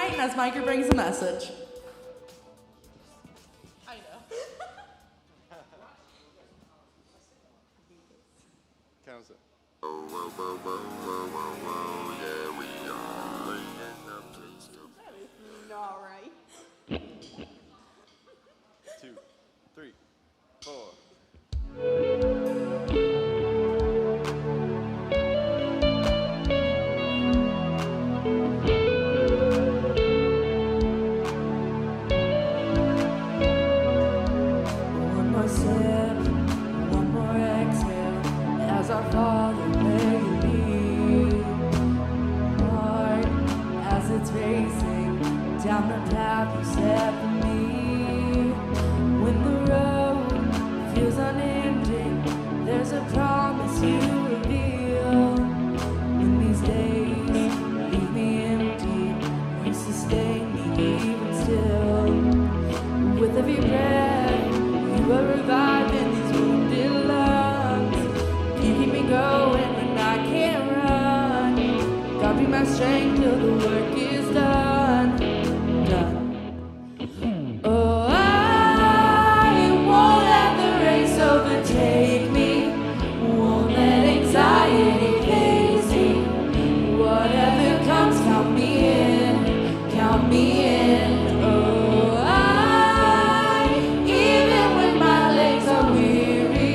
Titan as Micah brings a message. I know. Counts it. That is not right. 2, 3, 4. One more sip, one more exhale, as our Father may lead. Heart, as it's racing down the path you set for me. When the road feels unending, there's a promise you reveal. When these days leave me empty, you sustain me even still. With every breath, you are reviving these wounded lungs. You keep me going when I can't run. God be my strength till the work is done. Done. Oh, I won't let the race overtake me. Won't let anxiety phase me. Whatever comes, count me in. Count me in. Oh, even when my legs are weary,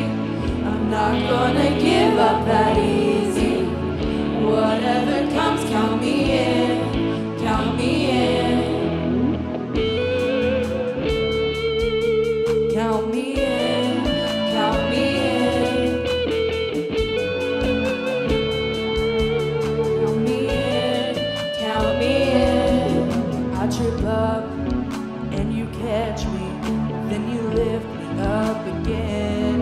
I'm not gonna give up that easy. Whatever comes, count me in. Count me in. Count me in. Count me in. Count me in. Count me in. I trip up and you catch me, then you lift me up again.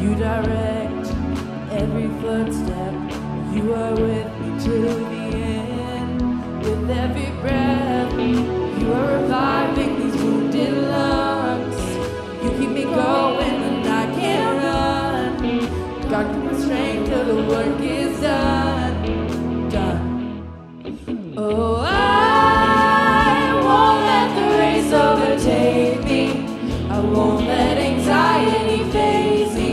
You direct every footstep, you are with me to the end. With every breath, you are reviving these wounded lungs. You keep me going when I can't run. God, give me strength till the work is done. Done. Oh, I won't let the race overtake me. I won't let anxiety phase me.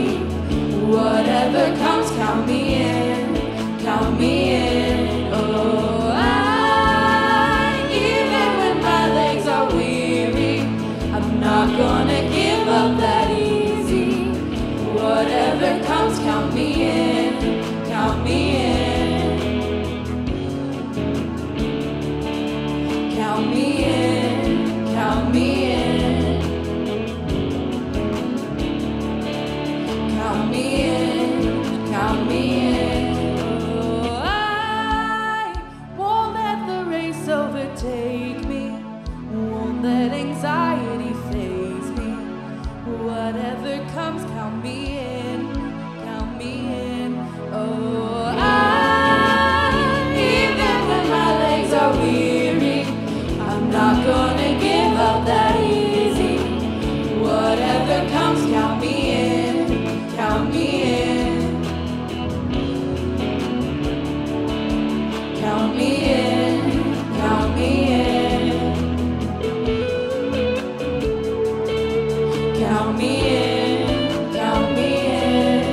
Whatever comes, count me in. Count me in. Oh, even when my legs are weary, I'm not gonna give up that easy. Whatever comes, count me in. Count me in. Count me in. Count me in. Count me in. Count me in. Oh, I won't let the race overtake me. Won't let anxiety phase me. Whatever comes, count me in. Count me in. Oh, even when my legs are weary, I'm not gonna give up that easy. Whatever comes, count me in. Count me in. Count me in. Count me in. Count me in. Count me in.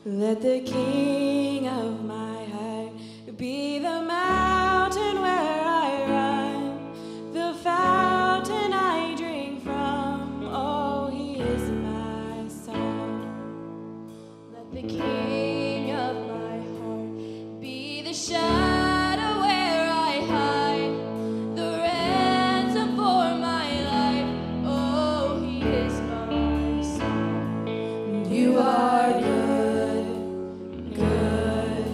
Let the king of my heart be the mountain where I run, the fountain I drink from. Oh, he is my song. Let the king of my heart be the shadow where I hide, the ransom for my life. Oh, he is my song. You are good, good.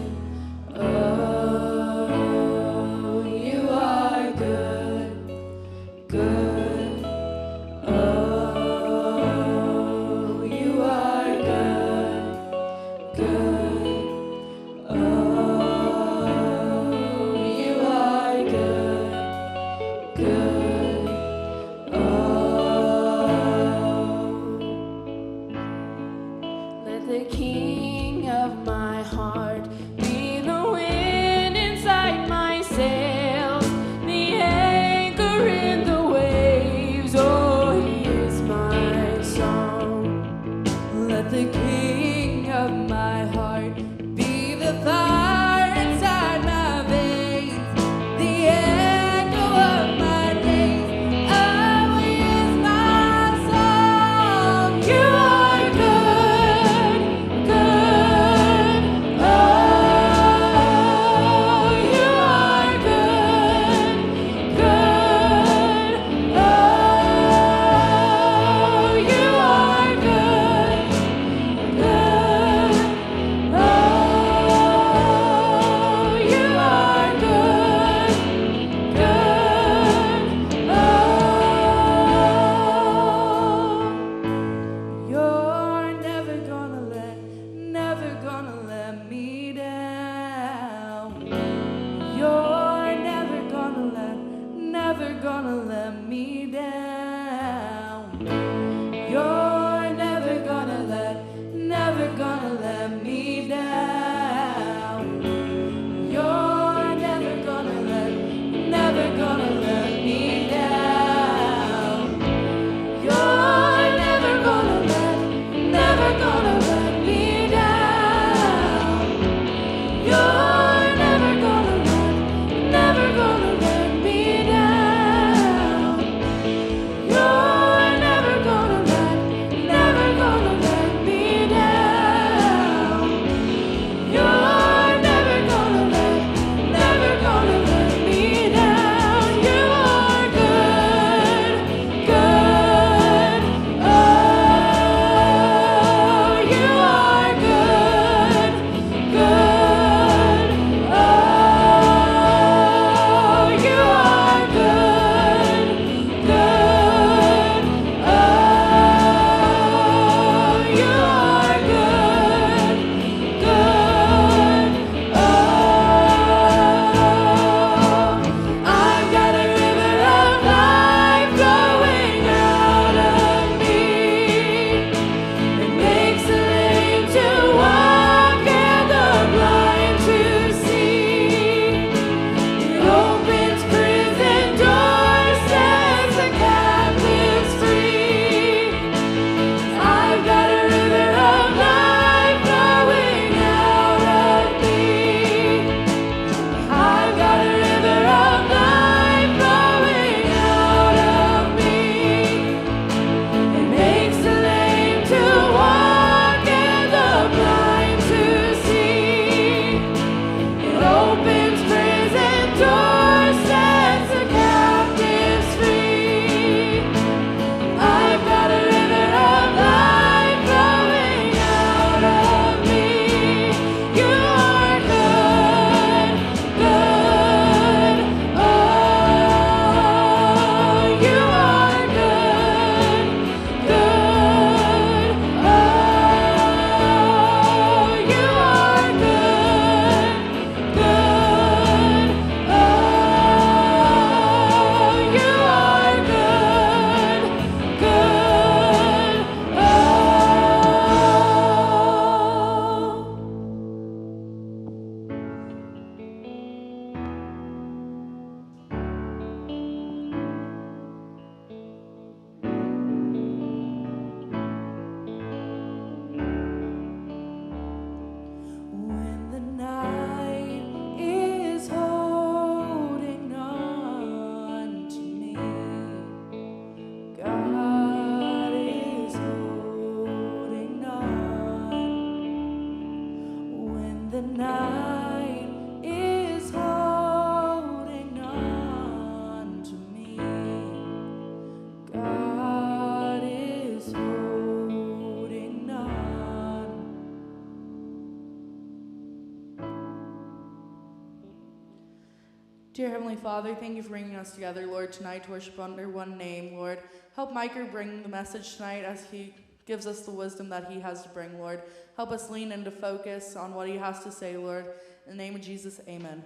Dear Heavenly Father, thank you for bringing us together, Lord, tonight to worship under one name, Lord. Help Micah bring the message tonight as he gives us the wisdom that he has to bring, Lord. Help us lean into focus on what he has to say, Lord. In the name of Jesus, amen.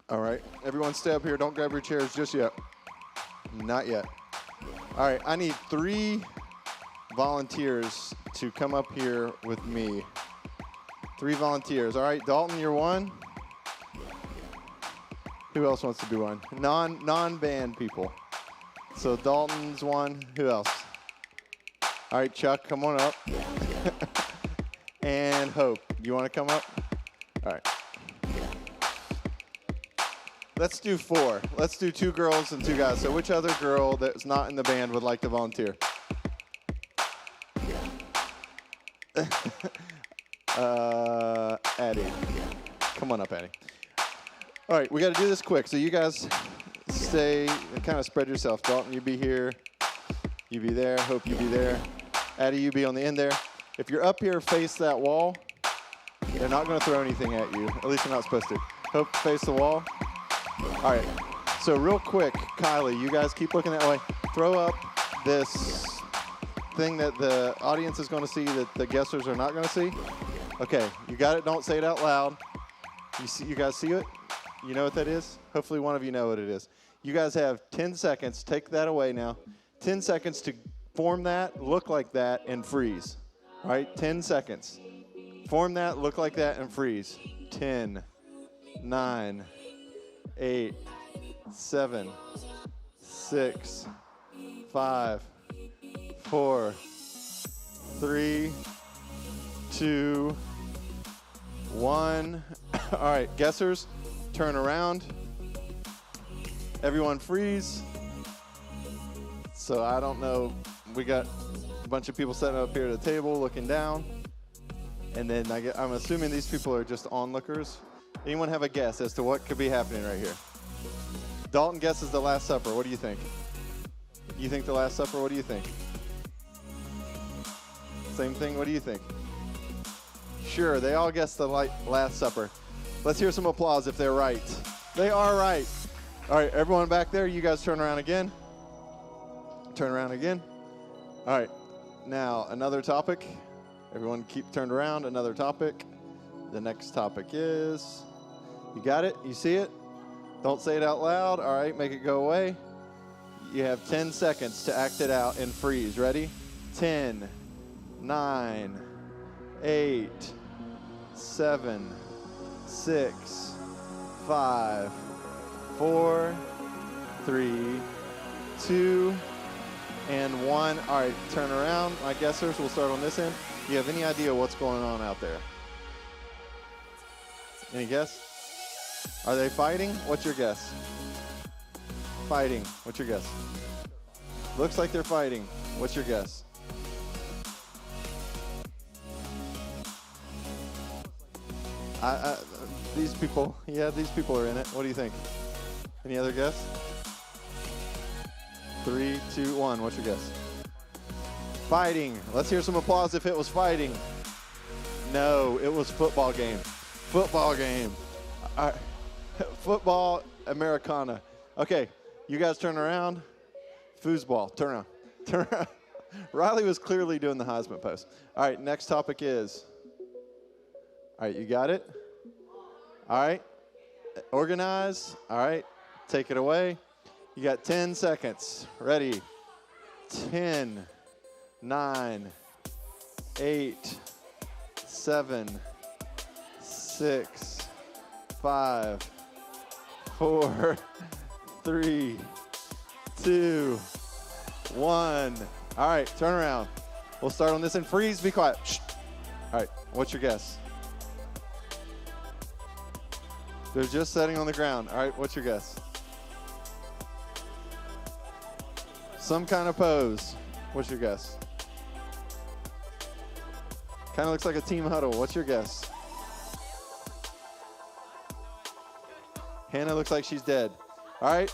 All right, everyone stay up here. Don't grab your chairs just yet. Not yet. All right, I need 3 volunteers to come up here with me. 3 volunteers. All right, Dalton, you're one. Who else wants to do one? Non-band people. So Dalton's one. Who else? All right, Chuck, come on up. And Hope, you want to come up? All right. Let's do 4. Let's do 2 girls and 2 guys. So which other girl that's not in the band would like to volunteer? Addie. Come on up, Addie. All right, we got to do this quick. So you guys stay and kind of spread yourself. Dalton, you be here. You be there. Hope you be there. Addie, you be on the end there. If you're up here, face that wall. They're not going to throw anything at you. At least they're not supposed to. Hope, face the wall. All right, so real quick, Kylie, you guys keep looking that way. Throw up this thing that the audience is going to see that the guessers are not going to see. Okay, you got it. Don't say it out loud. You guys see it? You know what that is? Hopefully one of you know what it is. You guys have 10 seconds. Take that away now. 10 seconds to form that, look like that, and freeze. All right, 10 seconds. Form that, look like that, and freeze. 10, 9, 8, 7, 6, 5, 4, 3, 2, 1. All right, guessers, turn around. Everyone freeze. So I don't know, we got a bunch of people sitting up here at the table looking down. And then I'm assuming these people are just onlookers. Anyone have a guess as to what could be happening right here? Dalton guesses the Last Supper. What do you think? You think the Last Supper? What do you think? Same thing? What do you think? Sure, they all guessed the Last Supper. Let's hear some applause if they're right. They are right. All right, everyone back there, you guys turn around again. Turn around again. All right, now another topic. Everyone keep turned around. Another topic. The next topic is, you got it? You see it? Don't say it out loud. All right, make it go away. You have 10 seconds to act it out and freeze. Ready? 10, 9, 8, 7, 6, 5, 4, 3, 2, and 1. All right, turn around. My guessers, we'll start on this end. Do you have any idea what's going on out there? Any guess? Are they fighting? What's your guess? Fighting. What's your guess? Looks like they're fighting. What's your guess? These people are in it. What do you think? Any other guess? 3, 2, 1. What's your guess? Fighting. Let's hear some applause if it was fighting. No, it was football game. Football game. All right. Football Americana. Okay, you guys turn around. Foosball. Turn around. Turn around. Riley was clearly doing the Heisman pose. All right, next topic is. All right, you got it? All right. Organize. All right. Take it away. You got 10 seconds. Ready? 10, 9, 8, 7, 6, 5, 4, 3, 2, 1. All right, turn around. We'll start on this and freeze. Be quiet. Shh. All right, what's your guess? They're just sitting on the ground. All right, what's your guess? Some kind of pose. What's your guess? Kind of looks like a team huddle. What's your guess? Hannah looks like she's dead. All right,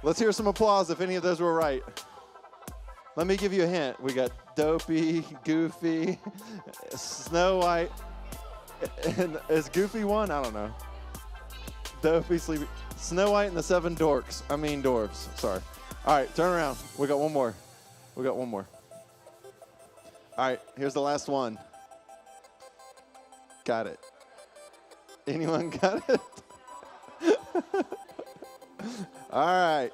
let's hear some applause if any of those were right. Let me give you a hint. We got Dopey, Goofy, Snow White. And is Goofy one? I don't know. Dopey, Sleepy. Snow White and the Seven Dwarfs. Sorry. All right, turn around. We got one more. All right, here's the last one. Got it. Anyone got it? All right.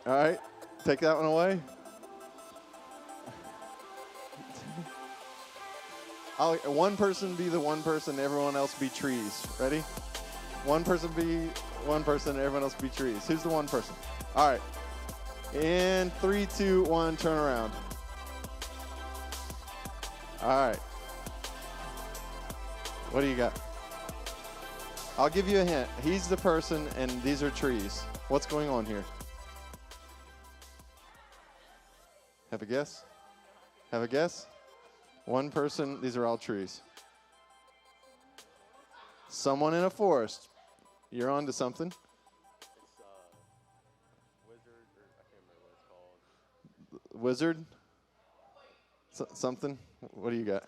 Take that one away. One person be the one person, everyone else be trees. Ready? One person be one person, everyone else be trees. Who's the one person? All right. In 3, 2, 1, turn around. All right. What do you got? I'll give you a hint. He's the person, and these are trees. What's going on here? Have a guess? One person, these are all trees. Someone in a forest. You're on to something. It's wizard, or I can't remember what it's called. Wizard? Something? What do you got?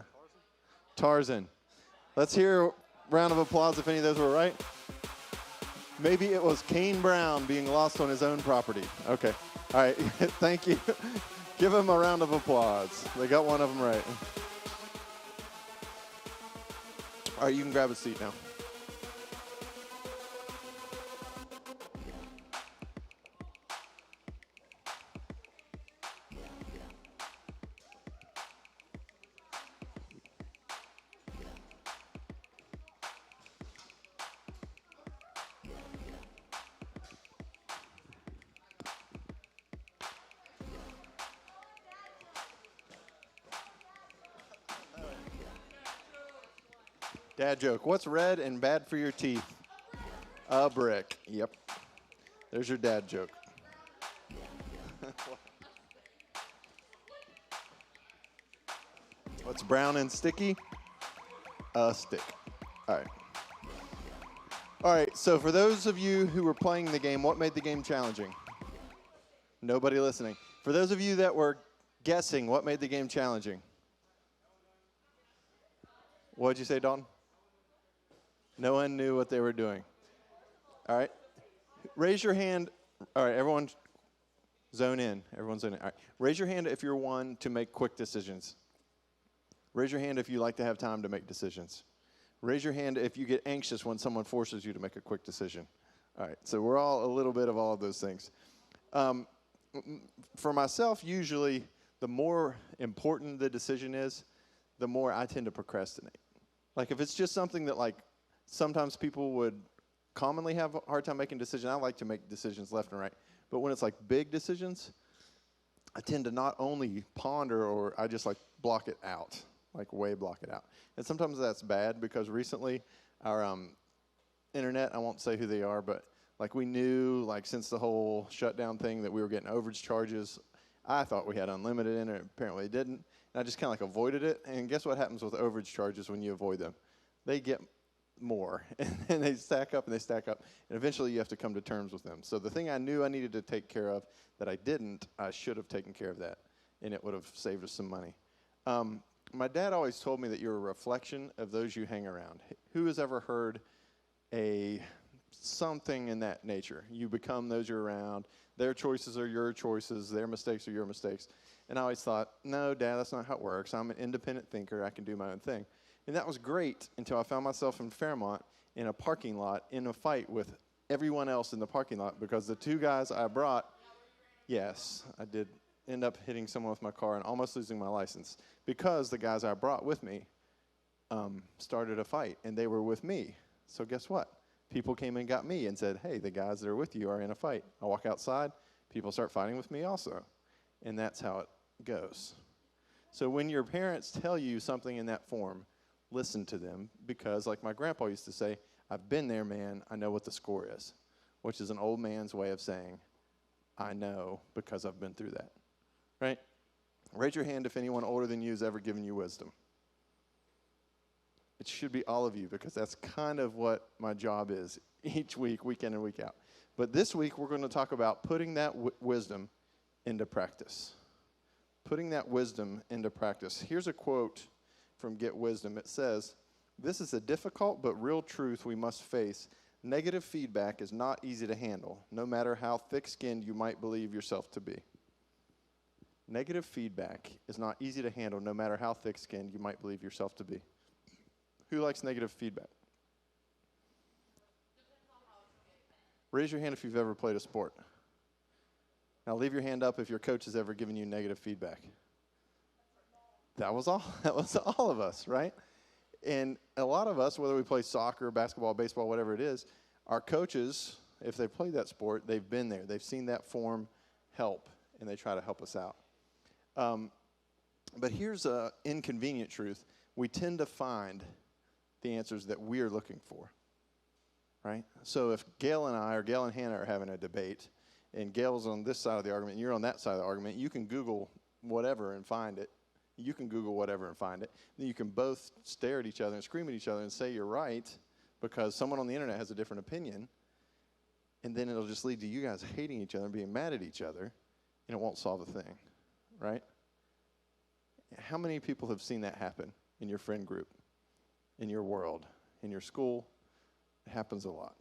Tarzan. Let's hear a round of applause if any of those were right. Maybe it was Kane Brown being lost on his own property. Okay. All right. Thank you. Give him a round of applause. They got one of them right. All right, you can grab a seat now. Dad joke. What's red and bad for your teeth? A brick. Yep. There's your dad joke. What's brown and sticky? A stick. All right. All right, so for those of you who were playing the game, what made the game challenging? Nobody listening. For those of you that were guessing, what made the game challenging? What did you say, Dalton? No one knew what they were doing. All right. Raise your hand. All right, everyone zone in. Everyone zone in. All right. Raise your hand if you're one to make quick decisions. Raise your hand if you like to have time to make decisions. Raise your hand if you get anxious when someone forces you to make a quick decision. All right, so we're all a little bit of all of those things. For myself, usually the more important the decision is, the more I tend to procrastinate. Like if it's just something that like sometimes people would commonly have a hard time making decisions. I like to make decisions left and right. But when it's like big decisions, I tend to not only ponder or I just like block it out, like way block it out. And sometimes that's bad because recently our internet, I won't say who they are, but like we knew like since the whole shutdown thing that we were getting overage charges. I thought we had unlimited internet. Apparently it didn't. And I just kind of like avoided it. And guess what happens with overage charges when you avoid them? They get more. And then they stack up and they stack up. And eventually you have to come to terms with them. So the thing I knew I needed to take care of that I didn't, I should have taken care of that. And it would have saved us some money. My dad always told me that you're a reflection of those you hang around. Who has ever heard something in that nature? You become those you're around. Their choices are your choices. Their mistakes are your mistakes. And I always thought, no, Dad, that's not how it works. I'm an independent thinker. I can do my own thing. And that was great until I found myself in Fairmont in a parking lot in a fight with everyone else in the parking lot because the two guys I brought, yes, I did end up hitting someone with my car and almost losing my license because the guys I brought with me started a fight, and they were with me. So guess what? People came and got me and said, hey, the guys that are with you are in a fight. I walk outside, people start fighting with me also. And that's how it goes. So when your parents tell you something in that form, listen to them because, like my grandpa used to say, I've been there, man. I know what the score is, which is an old man's way of saying, I know because I've been through that, right? Raise your hand if anyone older than you has ever given you wisdom. It should be all of you because that's kind of what my job is each week, week in and week out. But this week, we're going to talk about putting that wisdom into practice. putting that wisdom into practice. Here's a quote from Get Wisdom. It says, "This is a difficult but real truth we must face. Negative feedback is not easy to handle, no matter how thick-skinned you might believe yourself to be." Negative feedback is not easy to handle, no matter how thick-skinned you might believe yourself to be. Who likes negative feedback? Raise your hand if you've ever played a sport. Now leave your hand up if your coach has ever given you negative feedback. That was all. That was all of us, right? And a lot of us, whether we play soccer, basketball, baseball, whatever it is, our coaches, if they've played that sport, they've been there. They've seen that form help, and they try to help us out. But here's an inconvenient truth. We tend to find the answers that we're looking for, right? So if Gail and Hannah are having a debate, and Gail's on this side of the argument, and you're on that side of the argument, you can Google whatever and find it. You can Google whatever and find it. Then you can both stare at each other and scream at each other and say you're right because someone on the internet has a different opinion. And then it'll just lead to you guys hating each other and being mad at each other, and it won't solve a thing, right? How many people have seen that happen in your friend group, in your world, in your school? It happens a lot,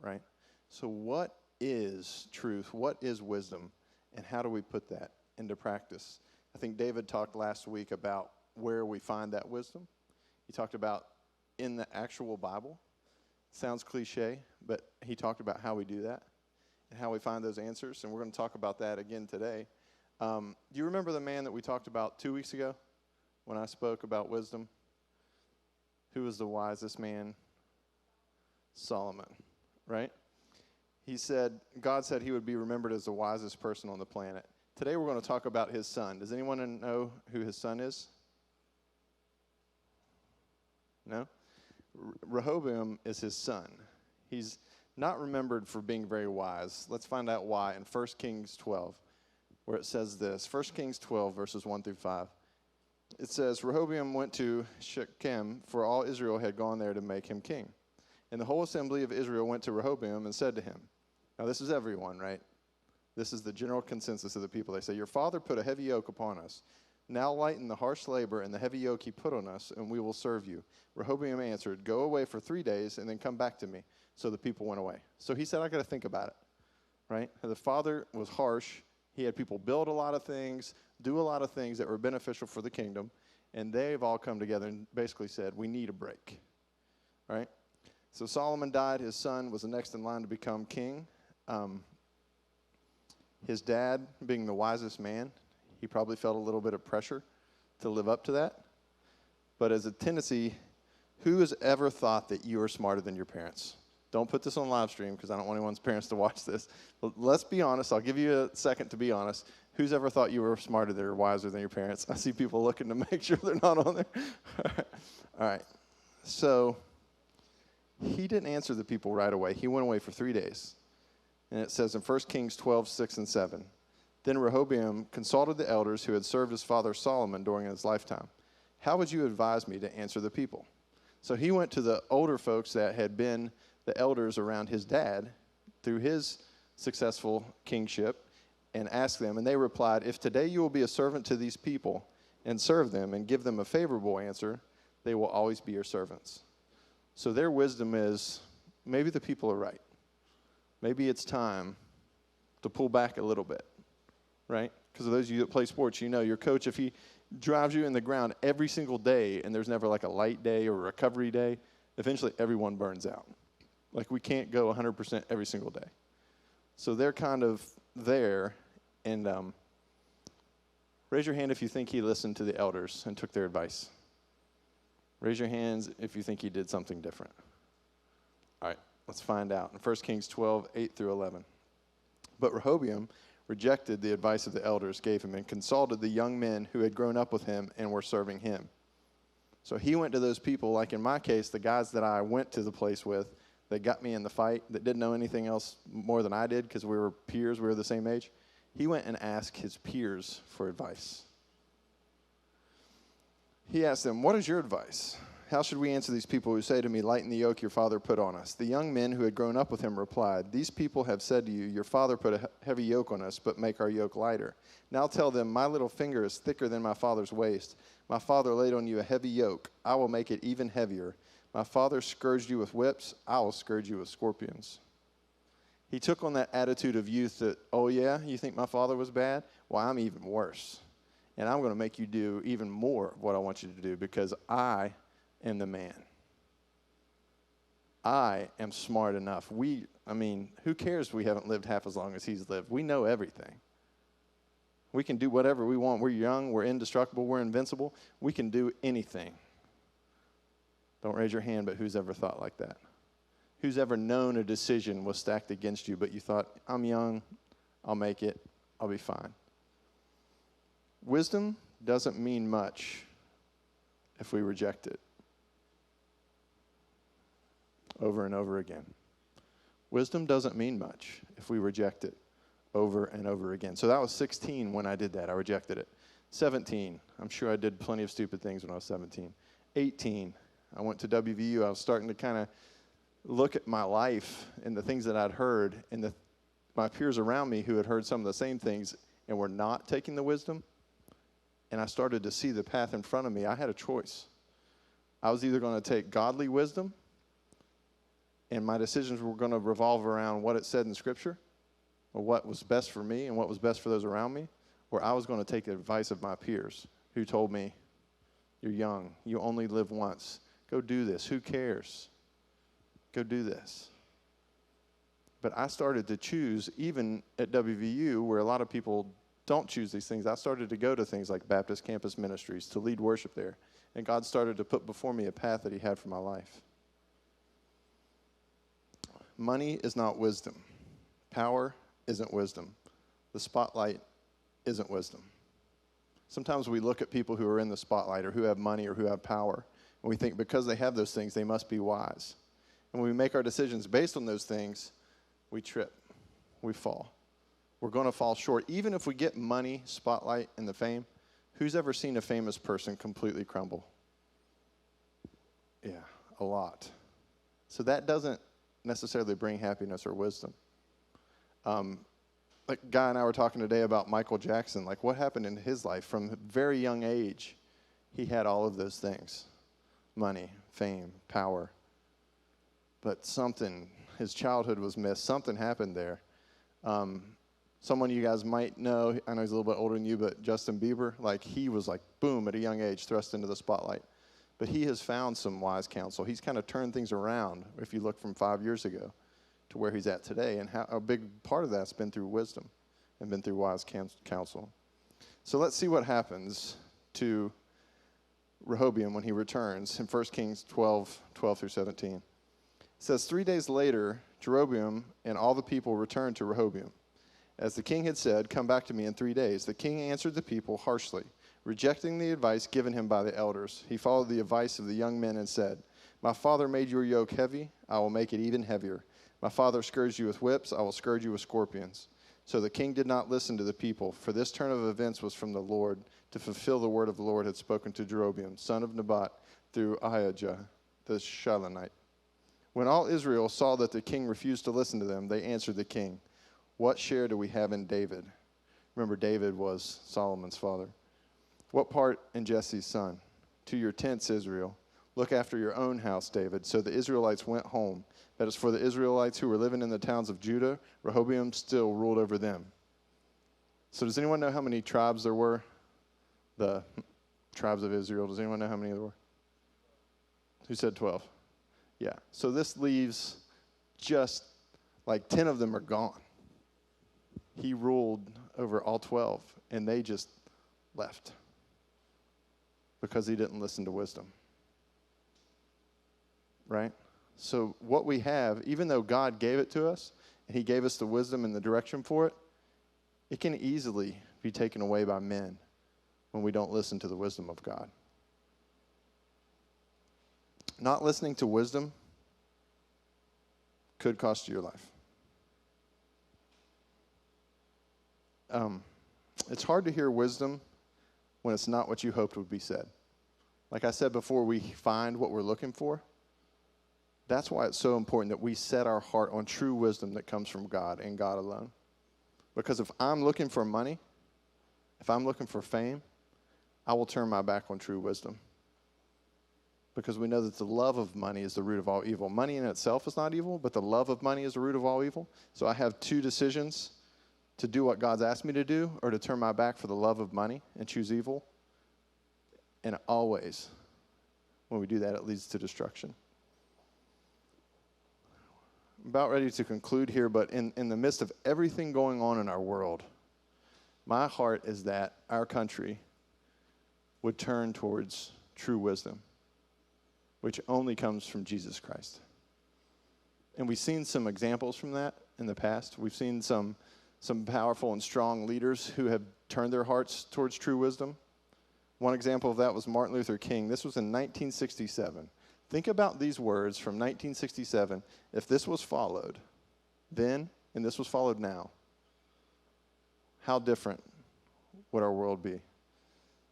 right? So what is truth? What is wisdom? And how do we put that into practice? I think David talked last week about where we find that wisdom. He talked about in the actual Bible. Sounds cliche, but he talked about how we do that and how we find those answers, and we're going to talk about that again today. Do you remember the man that we talked about 2 weeks ago when I spoke about wisdom? Who was the wisest man? Solomon, right? God said he would be remembered as the wisest person on the planet. Today we're going to talk about his son. Does anyone know who his son is? No? Rehoboam is his son. He's not remembered for being very wise. Let's find out why in 1 Kings 12, where it says this. 1 Kings 12, verses 1 through 5. It says, "Rehoboam went to Shechem, for all Israel had gone there to make him king. And the whole assembly of Israel went to Rehoboam and said to him," now this is everyone, right? This is the general consensus of the people. They say, "Your father put a heavy yoke upon us. Now lighten the harsh labor and the heavy yoke he put on us, and we will serve you." Rehoboam answered, "Go away for 3 days and then come back to me." So the people went away. So he said, "I got to think about it," right? The father was harsh. He had people build a lot of things, do a lot of things that were beneficial for the kingdom, and they've all come together and basically said, "We need a break," right? So Solomon died. His son was the next in line to become king. His dad, being the wisest man, he probably felt a little bit of pressure to live up to that. But as a tendency, who has ever thought that you are smarter than your parents? Don't put this on live stream because I don't want anyone's parents to watch this. But let's be honest. I'll give you a second to be honest. Who's ever thought you were smarter or wiser than your parents? I see people looking to make sure they're not on there. All right. So he didn't answer the people right away. He went away for 3 days. And it says in 1 Kings 12, 6 and 7, "Then Rehoboam consulted the elders who had served his father Solomon during his lifetime. 'How would you advise me to answer the people?' So he went to the older folks that had been the elders around his dad through his successful kingship and asked them. And they replied, 'If today you will be a servant to these people and serve them and give them a favorable answer, they will always be your servants.'" So their wisdom is, maybe the people are right. Maybe it's time to pull back a little bit, right? Because of those of you that play sports, you know your coach, if he drives you in the ground every single day and there's never like a light day or a recovery day, eventually everyone burns out. Like we can't go 100% every single day. So they're kind of there. And raise your hand if you think he listened to the elders and took their advice. Raise your hands if you think he did something different. All right. Let's find out. In 1 Kings 12, 8 through 11. "But Rehoboam rejected the advice of the elders gave him and consulted the young men who had grown up with him and were serving him." So he went to those people, like in my case, the guys that I went to the place with that got me in the fight, that didn't know anything else more than I did because we were peers, we were the same age. He went and asked his peers for advice. He asked them, "What is your advice?" how should we answer these people who say to me, lighten the yoke your father put on us? The young men who had grown up with him replied, these people have said to you, your father put a heavy yoke on us, but make our yoke lighter. Now tell them, my little finger is thicker than my father's waist. My father laid on you a heavy yoke. I will make it even heavier. My father scourged you with whips. I will scourge you with scorpions. He took on that attitude of youth that, oh yeah, you think my father was bad? Well, I'm even worse. And I'm going to make you do even more of what I want you to do because I am the man. I am smart enough. Who cares if we haven't lived half as long as he's lived? We know everything. We can do whatever we want. We're young. We're indestructible. We're invincible. We can do anything. Don't raise your hand, but who's ever thought like that? Who's ever known a decision was stacked against you, but you thought, I'm young, I'll make it, I'll be fine. Wisdom doesn't mean much if we reject it. Over and over again. Wisdom doesn't mean much if we reject it over and over again. So that was 16 when I did that. I rejected it. 17, I'm sure I did plenty of stupid things when I was 17. 18, I went to WVU. I was starting to kind of look at my life and the things that I'd heard and my peers around me who had heard some of the same things and were not taking the wisdom. And I started to see the path in front of me. I had a choice. I was either going to take godly wisdom and my decisions were going to revolve around what it said in Scripture or what was best for me and what was best for those around me, or I was going to take the advice of my peers who told me, you're young, you only live once. Go do this. Who cares? Go do this. But I started to choose, even at WVU, where a lot of people don't choose these things. I started to go to things like Baptist Campus Ministries to lead worship there. And God started to put before me a path that he had for my life. Money is not wisdom. Power isn't wisdom. The spotlight isn't wisdom. Sometimes we look at people who are in the spotlight or who have money or who have power, and we think because they have those things, they must be wise. And when we make our decisions based on those things, we trip. We fall. We're going to fall short. Even if we get money, spotlight, and the fame, who's ever seen a famous person completely crumble? Yeah, a lot. So that doesn't necessarily bring happiness or wisdom. Like Guy and I were talking today about Michael Jackson. Like what happened in his life from a very young age? He had all of those things. Money, fame, power. But his childhood was missed. Something happened there. Someone you guys might know, I know he's a little bit older than you, but Justin Bieber, like he was like, boom, at a young age, thrust into the spotlight. But he has found some wise counsel. He's kind of turned things around, if you look from 5 years ago to where he's at today. And how a big part of that's been through wisdom and been through wise counsel. So let's see what happens to Rehoboam when he returns in 1 Kings 12 through 17. It says, 3 days later, Jeroboam and all the people returned to Rehoboam. As the king had said, come back to me in 3 days. The king answered the people harshly, rejecting the advice given him by the elders. He followed the advice of the young men and said, my father made your yoke heavy. I will make it even heavier. My father scourged you with whips. I will scourge you with scorpions. So the king did not listen to the people, for this turn of events was from the Lord, to fulfill the word of the Lord had spoken to Jeroboam, son of Nebat, through Ahijah the Shilonite. When all Israel saw that the king refused to listen to them, they answered the king, what share do we have in David? Remember, David was Solomon's father. What part in Jesse's son? To your tents, Israel. Look after your own house, David. So the Israelites went home. That is for the Israelites who were living in the towns of Judah, Rehoboam still ruled over them. So does anyone know how many tribes there were? The tribes of Israel. Does anyone know how many there were? Who said 12? Yeah. So this leaves just like 10 of them are gone. He ruled over all 12, and they just left because he didn't listen to wisdom. Right? So what we have, even though God gave it to us, and he gave us the wisdom and the direction for it, it can easily be taken away by men when we don't listen to the wisdom of God. Not listening to wisdom could cost you your life. It's hard to hear wisdom when it's not what you hoped would be said. Like I said before, we find what we're looking for. That's why it's so important that we set our heart on true wisdom that comes from God and God alone. Because if I'm looking for money, if I'm looking for fame, I will turn my back on true wisdom. Because we know that the love of money is the root of all evil. Money in itself is not evil, but the love of money is the root of all evil. So I have two decisions: to do what God's asked me to do, or to turn my back for the love of money and choose evil. And always, when we do that, it leads to destruction. I'm about ready to conclude here, but in the midst of everything going on in our world, my heart is that our country would turn towards true wisdom, which only comes from Jesus Christ. And we've seen some examples from that in the past. We've seen some powerful and strong leaders who have turned their hearts towards true wisdom. One example of that was Martin Luther King. This was in 1967. Think about these words from 1967. If this was followed then, and this was followed now, how different would our world be?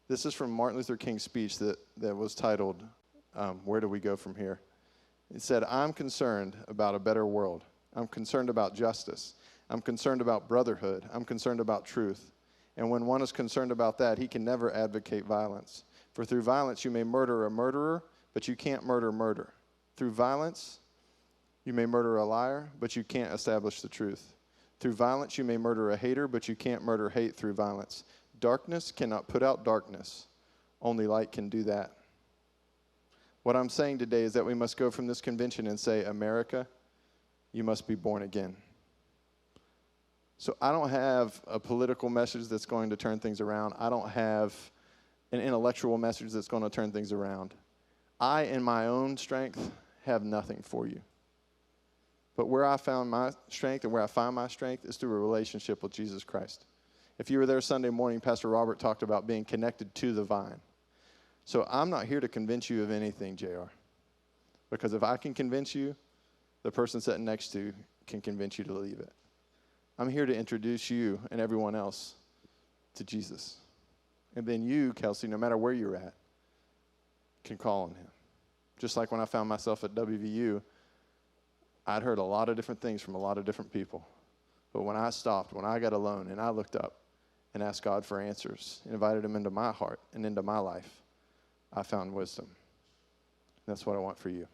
This is from Martin Luther King's speech that was titled, Where Do We Go From Here? It said, I'm concerned about a better world. I'm concerned about justice. I'm concerned about brotherhood. I'm concerned about truth. And when one is concerned about that, he can never advocate violence. For through violence you may murder a murderer, but you can't murder murder. Through violence you may murder a liar, but you can't establish the truth. Through violence you may murder a hater, but you can't murder hate through violence. Darkness cannot put out darkness. Only light can do that. What I'm saying today is that we must go from this convention and say, America, you must be born again. So I don't have a political message that's going to turn things around. I don't have an intellectual message that's going to turn things around. I, in my own strength, have nothing for you. But where I found my strength and where I find my strength is through a relationship with Jesus Christ. If you were there Sunday morning, Pastor Robert talked about being connected to the vine. So I'm not here to convince you of anything, JR. Because if I can convince you, the person sitting next to you can convince you to leave it. I'm here to introduce you and everyone else to Jesus. And then you, Kelsey, no matter where you're at, can call on him. Just like when I found myself at WVU, I'd heard a lot of different things from a lot of different people. But when I stopped, when I got alone and I looked up and asked God for answers, invited him into my heart and into my life, I found wisdom. That's what I want for you.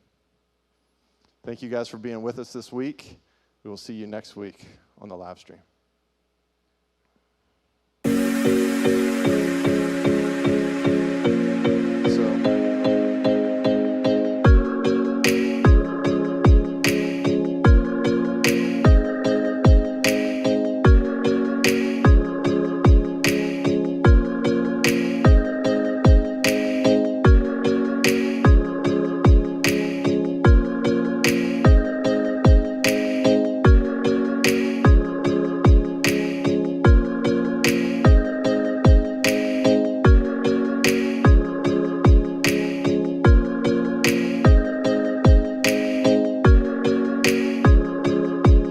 Thank you guys for being with us this week. We will see you next week on the live stream.